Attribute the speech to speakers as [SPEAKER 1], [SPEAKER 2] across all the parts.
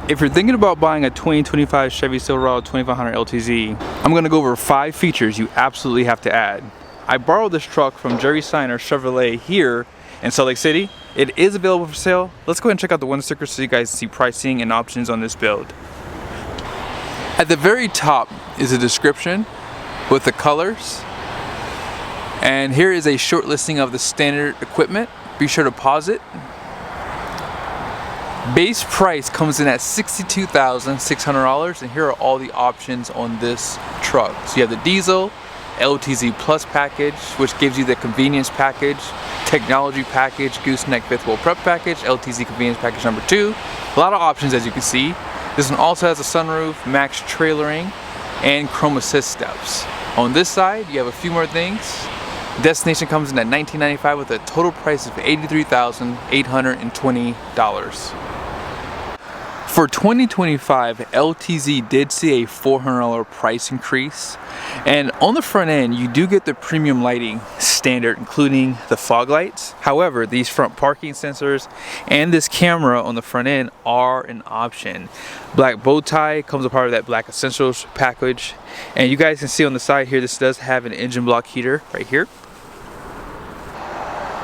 [SPEAKER 1] If you're thinking about buying a 2025 Chevy Silverado 2500 LTZ, I'm going to go over 5 features you absolutely have to add. I borrowed this truck from Seiner Chevrolet here in Salt Lake City. It is available for sale. Let's go ahead and check out the window sticker so you guys see pricing and options on this build. At the very top is a description with the colors. And here is a short listing of the standard equipment. Be sure to pause it. Base price comes in at $62,600, and here are all the options on this truck. So you have the diesel, LTZ Plus package, which gives you the convenience package, technology package, Gooseneck 5th wheel prep package, LTZ convenience package number 2. A lot of options, as you can see. This one also has a sunroof, max trailering, and chrome assist steps. On this side, you have a few more things. Destination comes in at $1995 with a total price of $83,820. For 2025, LTZ did see a $400 price increase, and on the front end you do get the premium lighting standard, including the fog lights. However, these front parking sensors and this camera on the front end are an option. Black bow tie comes a part of that Black Essentials package, and you guys can see on the side here, this does have an engine block heater right here.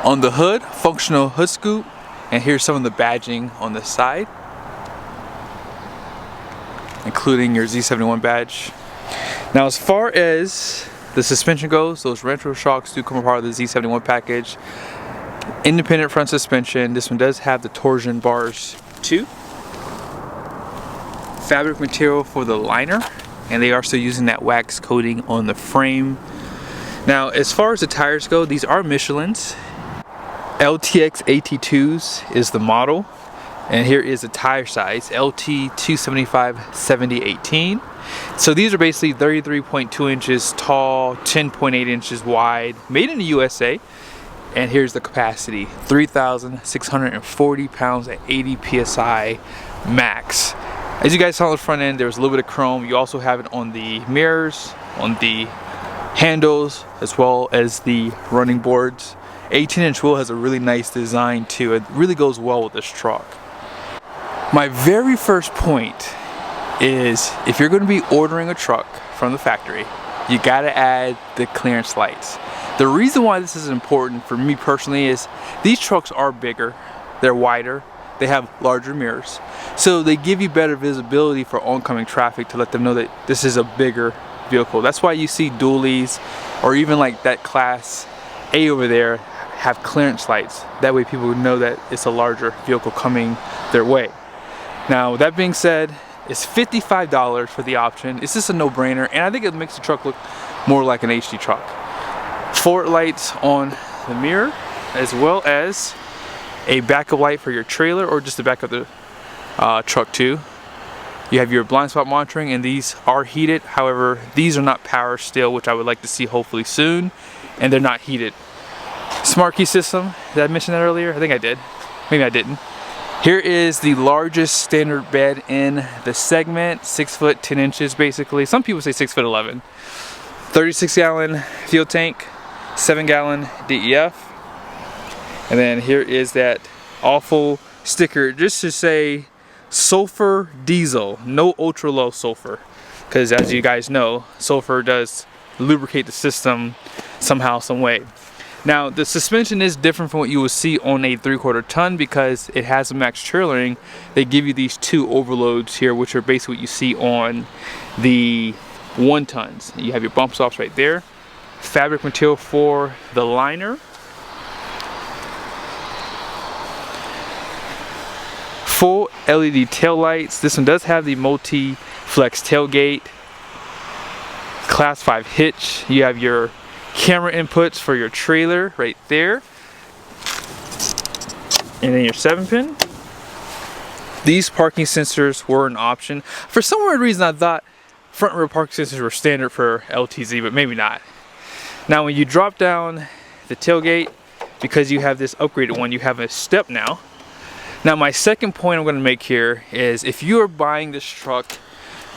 [SPEAKER 1] On the hood, functional hood scoop, and here's some of the badging on the side, including your Z71 badge. Now, as far as the suspension goes, those retro shocks do come a part of the Z71 package. Independent front suspension. This one does have the torsion bars too. Fabric material for the liner, and they are still using that wax coating on the frame. Now, as far as the tires go, these are Michelin's. LTX AT2s is the model. And here is the tire size, LT 275/70/18. So these are basically 33.2 inches tall, 10.8 inches wide, made in the USA. And here's the capacity, 3,640 pounds at 80 PSI max. As you guys saw on the front end, there was a little bit of chrome. You also have it on the mirrors, on the handles, as well as the running boards. 18-inch wheel has a really nice design too. It really goes well with this truck. My very first point is, if you're going to be ordering a truck from the factory, you got to add the clearance lights. The reason why this is important for me personally is these trucks are bigger, they're wider, they have larger mirrors, so they give you better visibility for oncoming traffic to let them know that this is a bigger vehicle. That's why you see dualies, or even like that Class A over there, have clearance lights. That way people would know that it's a larger vehicle coming their way. Now, with that being said, it's $55 for the option. It's just a no-brainer, and I think it makes the truck look more like an HD truck. Forward lights on the mirror, as well as a backup light for your trailer, or just to back up the truck too. You have your blind spot monitoring, and these are heated. However, these are not power still, which I would like to see hopefully soon, and they're not heated. Smart key system, did I mention that earlier? I think I did, maybe I didn't. Here is the largest standard bed in the segment, 6 foot 10 inches basically. Some people say 6 foot 11. 36-gallon fuel tank, 7-gallon DEF. And then here is that awful sticker just to say sulfur diesel, no ultra low sulfur. Because as you guys know, sulfur does lubricate the system somehow, some way. Now, the suspension is different from what you will see on a 3/4 ton because it has a max trailering. They give you these 2 overloads here, which are basically what you see on the 1 tons. You have your bump stops right there. Fabric material for the liner. Full LED tail lights. This one does have the multi-flex tailgate. Class 5 hitch. You have your camera inputs for your trailer right there, and then your 7-pin. These parking sensors were an option. For some weird reason I thought front and rear parking sensors were standard for LTZ, but maybe not. Now when you drop down the tailgate, because you have this upgraded one, you have a step now. Now my second point I'm going to make here is, if you are buying this truck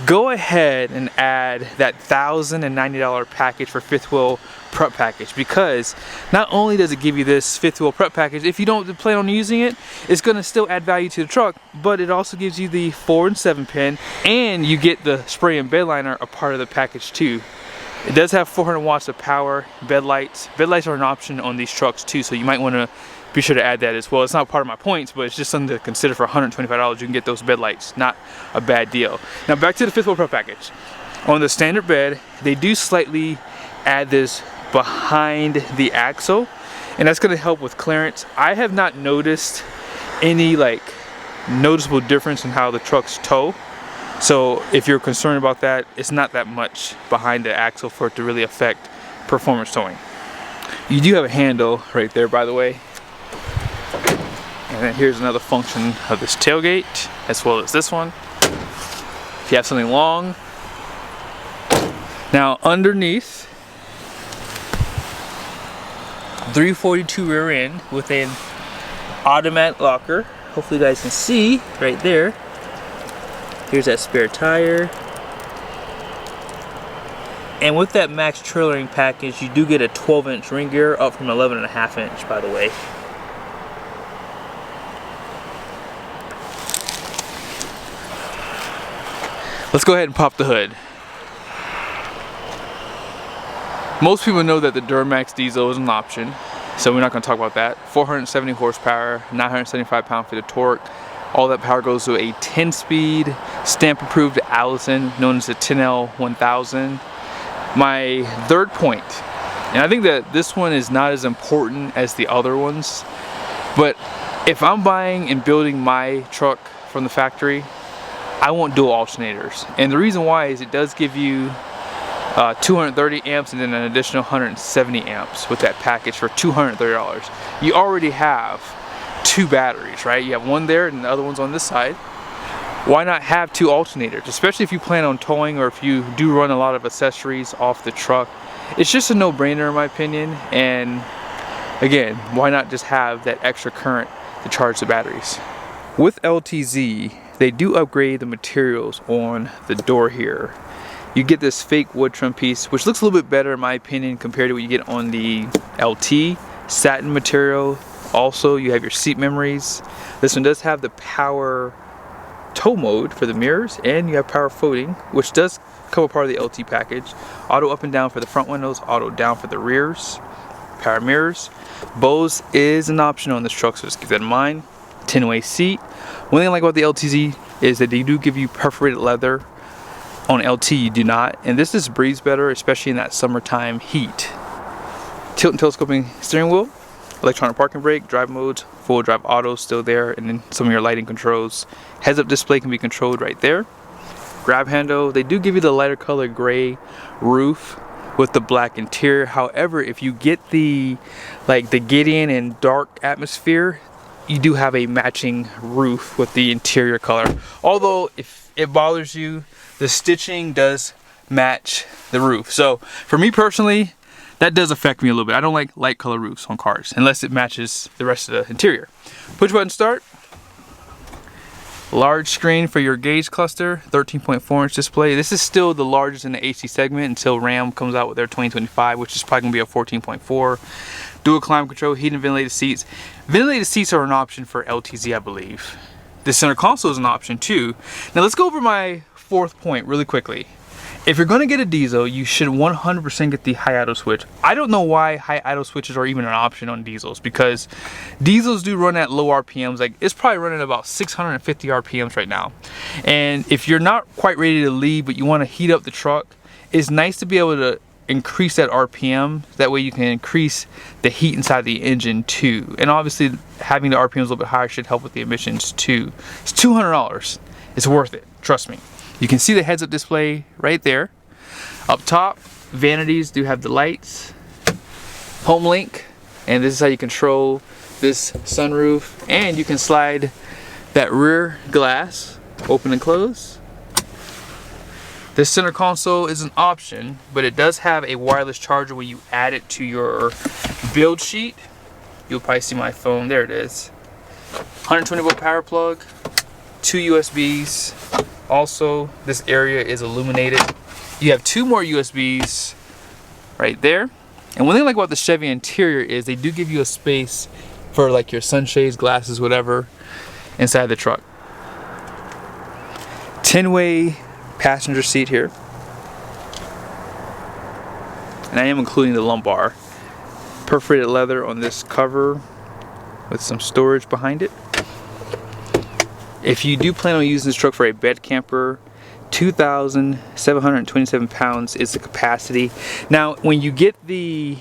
[SPEAKER 1] go ahead and add that $1,090 package for fifth wheel prep package, because not only does it give you this fifth wheel prep package, if you don't plan on using it, it's going to still add value to the truck, but it also gives you the 4 and 7 pin, and you get the spray and bed liner a part of the package too. It does have 400 watts of power. Bed lights are an option on these trucks too, so you might want to be sure to add that as well. It's not part of my points, but it's just something to consider. For $125 you can get those bed lights. Not a bad deal. Now back to the fifth wheel prep package. On the standard bed, they do slightly add this behind the axle, and that's going to help with clearance. I have not noticed any like noticeable difference in how the trucks tow, so if you're concerned about that, it's not that much behind the axle for it to really affect performance towing. You do have a handle right there, by the way, and then here's another function of this tailgate as well as this one if you have something long. Now underneath, 342 rear end with an automatic locker. Hopefully you guys can see right there. Here's that spare tire. And with that max trailering package, you do get a 12-inch ring gear, up from 11.5 inch, by the way. Let's go ahead and pop the hood. Most people know that the Duramax diesel is an option, so we're not going to talk about that. 470 horsepower, 975 pound-feet of torque. All that power goes to a 10-speed, stamp-approved Allison, known as the 10L1000. My third point, and I think that this one is not as important as the other ones, but if I'm buying and building my truck from the factory, I want dual alternators. And the reason why is it does give you 230 amps and then an additional 170 amps with that package for $230. You already have 2 batteries, right? You have one there and the other one's on this side. Why not have 2 alternators, especially if you plan on towing or if you do run a lot of accessories off the truck? It's just a no-brainer in my opinion, and again, why not just have that extra current to charge the batteries? With LTZ, they do upgrade the materials on the door here. You get this fake wood trim piece, which looks a little bit better in my opinion compared to what you get on the LT. Satin material. Also, you have your seat memories. This one does have the power tow mode for the mirrors, and you have power folding, which does come a part of the LT package. Auto up and down for the front windows, auto down for the rears. Power mirrors. Bose is an option on this truck, so just keep that in mind. 10-way seat. One thing I like about the LTZ is that they do give you perforated leather. On LT you do not, and this just breathes better, especially in that summertime heat. Tilt and telescoping steering wheel, electronic parking brake, drive modes, full drive auto still there, and then some of your lighting controls. Heads up display can be controlled right there. Grab handle, they do give you the lighter color gray roof with the black interior. However, if you get the Gideon and dark atmosphere, you do have a matching roof with the interior color. Although if it bothers you, the stitching does match the roof. So for me personally, that does affect me a little bit. I don't like light color roofs on cars unless it matches the rest of the interior. Push button start. Large screen for your gauge cluster, 13.4 inch display. This is still the largest in the HD segment until Ram comes out with their 2025, which is probably gonna be a 14.4. Dual climate control, heated and ventilated seats. Ventilated seats are an option for LTZ, I believe. The center console is an option too. Now let's go over my fourth point really quickly. If you're going to get a diesel, you should 100% get the high idle switch. I don't know why high idle switches are even an option on diesels, because diesels do run at low RPMs. Like, it's probably running about 650 RPMs right now. And if you're not quite ready to leave but you want to heat up the truck, it's nice to be able to increase that RPM. That way you can increase the heat inside the engine too. And obviously having the RPMs a little bit higher should help with the emissions too. It's $200. It's worth it, trust me. You can see the heads-up display right there. Up top, vanities do have the lights. Home link, and this is how you control this sunroof. And you can slide that rear glass, open and close. This center console is an option, but it does have a wireless charger when you add it to your build sheet. You'll probably see my phone, there it is. 120 volt power plug, 2 USBs, Also, this area is illuminated. You have 2 more USBs right there. And one thing I like about the Chevy interior is they do give you a space for like your sunshades, glasses, whatever, inside the truck. 10-way passenger seat here. And I am including the lumbar. Perforated leather on this cover with some storage behind it. If you do plan on using this truck for a bed camper, 2,727 pounds is the capacity. Now, when you get the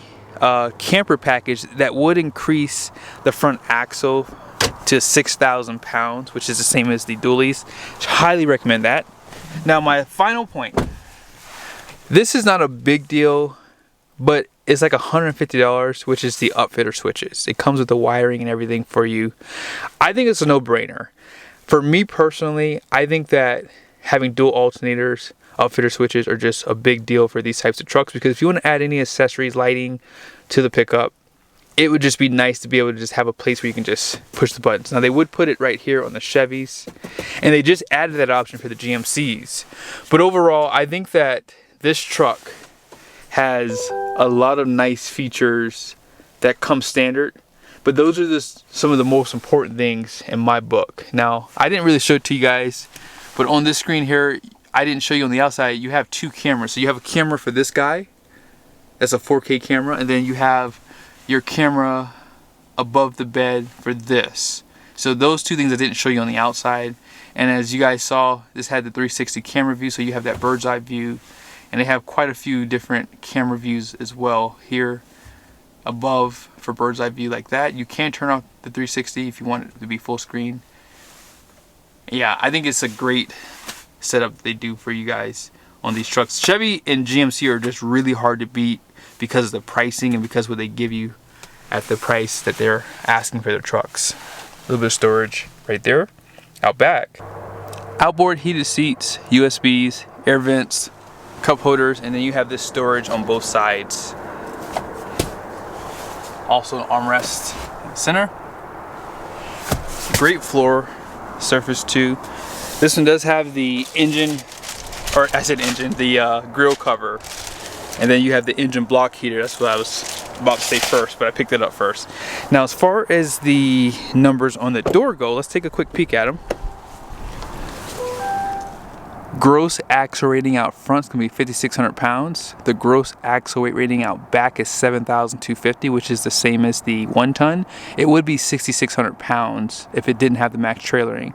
[SPEAKER 1] camper package, that would increase the front axle to 6,000 pounds, which is the same as the dualies. Highly recommend that. Now, my final point. This is not a big deal, but it's like $150, which is the upfitter switches. It comes with the wiring and everything for you. I think it's a no-brainer. For me personally, I think that having dual alternators, upfitter switches are just a big deal for these types of trucks, because if you want to add any accessories, lighting to the pickup, it would just be nice to be able to just have a place where you can just push the buttons. Now, they would put it right here on the Chevys, and they just added that option for the GMCs. But overall, I think that this truck has a lot of nice features that come standard. But those are just some of the most important things in my book. Now, I didn't really show it to you guys, but on this screen here, I didn't show you on the outside, you have 2 cameras. So you have a camera for this guy, that's a 4K camera, and then you have your camera above the bed for this. So those 2 things I didn't show you on the outside. And as you guys saw, this had the 360 camera view, so you have that bird's eye view. And they have quite a few different camera views as well here above for bird's eye view like that. You can turn off the 360 if you want it to be full screen. Yeah, I think it's a great setup they do for you guys on these trucks. Chevy and GMC are just really hard to beat because of the pricing and because of what they give you at the price that they're asking for their trucks. A little bit of storage right there. Out back, outboard heated seats, USBs, air vents, cup holders, and then you have this storage on both sides. Also an armrest in the center. Great floor surface too. This one does have the engine, or I said engine, the grill cover, and then you have the engine block heater. That's what I was about to say first, but I picked it up first. Now, as far as the numbers on the door go, let's take a quick peek at them. Gross axle rating out front is going to be 5,600 pounds. The gross axle weight rating out back is 7,250, which is the same as the 1-ton. It would be 6,600 pounds if it didn't have the max trailering.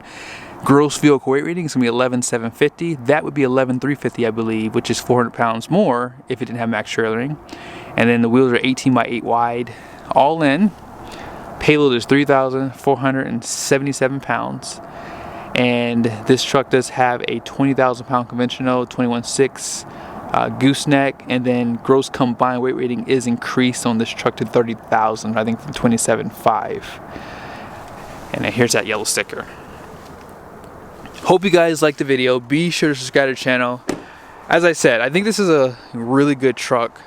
[SPEAKER 1] Gross vehicle weight rating is going to be 11,750. That would be 11,350, I believe, which is 400 pounds more if it didn't have max trailering. And then the wheels are 18 by 8 wide. All in, payload is 3,477 pounds. And this truck does have a 20,000 pound conventional, 21.6 gooseneck, and then gross combined weight rating is increased on this truck to 30,000, I think from 27.5. And then here's that yellow sticker. Hope you guys liked the video. Be sure to subscribe to the channel. As I said, I think this is a really good truck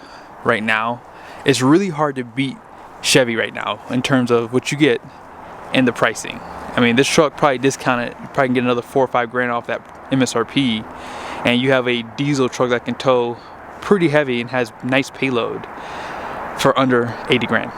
[SPEAKER 1] right now. It's really hard to beat Chevy right now in terms of what you get and the pricing. I mean, this truck probably discounted, you probably can get another 4 or 5 grand off that MSRP, and you have a diesel truck that can tow pretty heavy and has nice payload for under 80 grand.